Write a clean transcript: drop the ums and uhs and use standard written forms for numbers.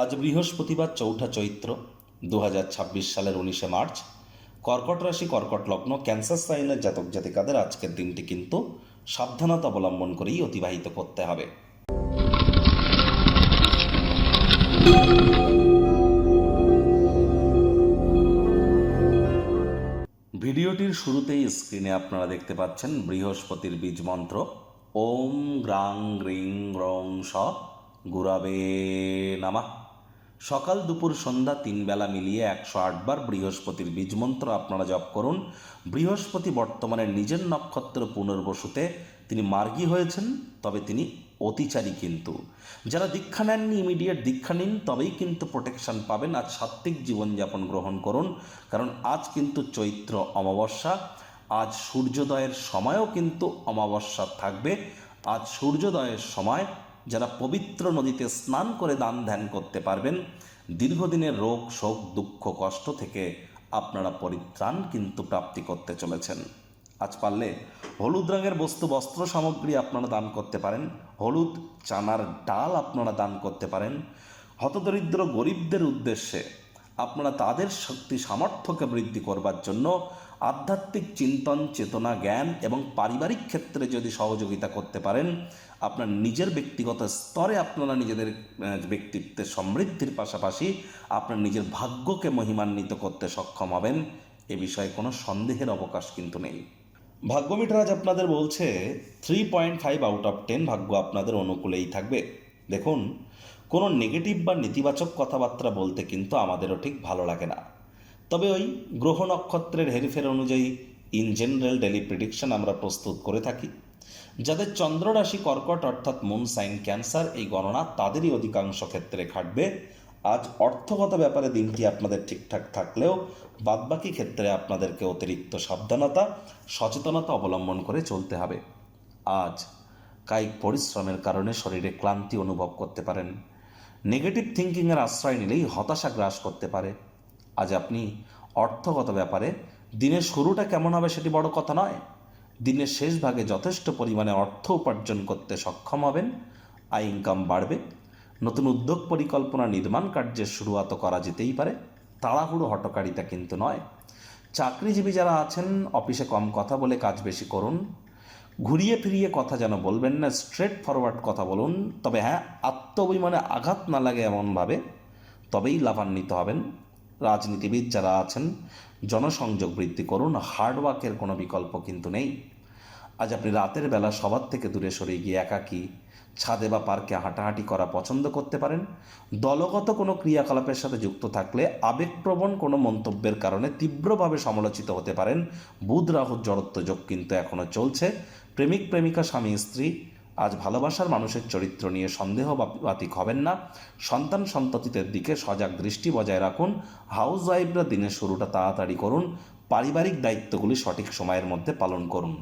আজ বৃহস্পতিবার ৪ঠা চৈত্র ২০২৬ সালের ১৯শে মার্চ। কর্কট রাশি, কর্কট লগ্ন, ক্যান্সার সাইনের জাতক জাতিকাদের আজকের দিনটি কিন্তু সাবধানতা অবলম্বন করেই অতিবাহিত করতে হবে। ভিডিওটির শুরুতেই স্ক্রিনে আপনারা দেখতে পাচ্ছেন বৃহস্পতির বীজ মন্ত্র ওম গ্রাং গ্রিং গ্রং স গুরাবে নামা। সকাল দুপুর সন্ধ্যা ৩ বেলা মিলিয়ে ১০৮ বার বৃহস্পতির বীজ মন্ত্র আপনারা জপ করুন। বৃহস্পতি বর্তমানে নিজের নক্ষত্র পুনর্বসুতে তিনি মার্গী হয়েছেন, তবে তিনি অতিচারী কিন্তু। যারা দীক্ষা নেননি ইমিডিয়েট দীক্ষা নিন, তবেই কিন্তু প্রোটেকশন পাবেন। আজ সাত্ত্বিক জীবনযাপন গ্রহণ করুন, কারণ আজ কিন্তু চৈত্র অমাবস্যা। আজ সূর্যোদয়ের সময়ও কিন্তু অমাবস্যা থাকবে। আজ সূর্যোদয়ের সময় যারা পবিত্র নদীতে স্নান করে দান ধ্যান করতে পারবেন, দীর্ঘদিনের রোগ শোক দুঃখ কষ্ট থেকে আপনারা পরিত্রাণ কিন্তু প্রাপ্তি করতে চলেছেন। আজ পারলে হলুদ রঙের বস্তু বস্ত্র সামগ্রী আপনারা দান করতে পারেন। হলুদ চানার ডাল আপনারা দান করতে পারেন। হতদরিদ্র গরিবদের উদ্দেশ্যে আপনারা তাদের শক্তি সামর্থ্যকে বৃদ্ধি করবার জন্য আধ্যাত্মিক চিন্তন চেতনা জ্ঞান এবং পারিবারিক ক্ষেত্রে যদি সহযোগিতা করতে পারেন, আপনার নিজের ব্যক্তিগত স্তরে আপনারা নিজেদের ব্যক্তিত্বের সমৃদ্ধির পাশাপাশি আপনার নিজের ভাগ্যকে মহিমান্বিত করতে সক্ষম হবেন। এ বিষয়ে কোনো সন্দেহের অবকাশ কিন্তু নেই। ভাগ্য মিটার আজ আপনাদের বলছে 3.5 আউট অফ 10 ভাগ্য আপনাদের অনুকূলেই থাকবে। দেখুন, কোনো নেগেটিভ বা নেতিবাচক কথাবার্তা বলতে কিন্তু আমাদেরও ঠিক ভালো লাগে না, তবে ওই গ্রহ নক্ষত্রের হেরফের অনুযায়ী ইন জেনারেল ডেলি প্রেডিকশন আমরা প্রস্তুত করে থাকি। যাদের চন্দ্র রাশি কর্কট অর্থাৎ মুন সাইন ক্যান্সার, এই গণনা তাদেরই অধিকাংশ ক্ষেত্রে খাটবে। আজ অর্থগত ব্যাপারে দিনটি আপনাদের ঠিকঠাক থাকলেও বাদবাকি ক্ষেত্রে আপনাদেরকে অতিরিক্ত সাবধানতা সচেতনতা অবলম্বন করে চলতে হবে। আজ কায়িক পরিশ্রমের কারণে শরীরে ক্লান্তি অনুভব করতে পারেন। নেগেটিভ থিঙ্কিংয়ের আশ্রয় নিলেই হতাশা গ্রাস করতে পারে। আজ আপনি অর্থগত ব্যাপারে দিনের শুরুটা কেমন হবে সেটি বড় কথা নয়, দিনের শেষ ভাগে যথেষ্ট পরিমাণে অর্থ উপার্জন করতে সক্ষম হবেন। আয় ইনকাম বাড়বে। নতুন উদ্যোগ পরিকল্পনা নির্মাণ কার্যের শুরুয়াত করা যেতেই পারে, তাড়াহুড়ো হটকারিতা কিন্তু নয়। চাকরিজীবী যারা আছেন, অফিসে কম কথা বলে কাজ বেশি করুন। ঘুরিয়ে ফিরিয়ে কথা যেন বলবেন না, স্ট্রেট ফরওয়ার্ড কথা বলুন। তবে হ্যাঁ, আত্মঅভিমানে আঘাত না লাগে এমনভাবে, তবেই লাভান্বিত হবেন। রাজনীতিবিদ যারা আছেন, জনসংযোগ বৃদ্ধি করুন। হার্ডওয়ার্কের কোনো বিকল্প কিন্তু নেই। আজ আপনি রাতের বেলা সবার থেকে দূরে সরে গিয়ে একাকী ছাদে বা পার্কে হাঁটাহাঁটি করা পছন্দ করতে পারেন। দলগত কোনো ক্রিয়াকলাপের সাথে যুক্ত থাকলে আবেগপ্রবণ কোনো মন্তব্যের কারণে তীব্রভাবে সমালোচিত হতে পারেন। বুধ রাহুর জড়ত্ব যোগ কিন্তু এখনও চলছে। প্রেমিক প্রেমিকা স্বামী স্ত্রী আজ ভালোবাসার মানুষের চরিত্র নিয়ে সন্দেহবাতিক হবেন না। সন্তান সন্ততিদের দিকে সজাগ দৃষ্টি বজায় রাখুন। হাউস ওয়াইফরা দিনের শুরুটা তাড়াতাড়ি করুন। পারিবারিক দায়িত্বগুলি সঠিক সময়ের মধ্যে পালন করুন।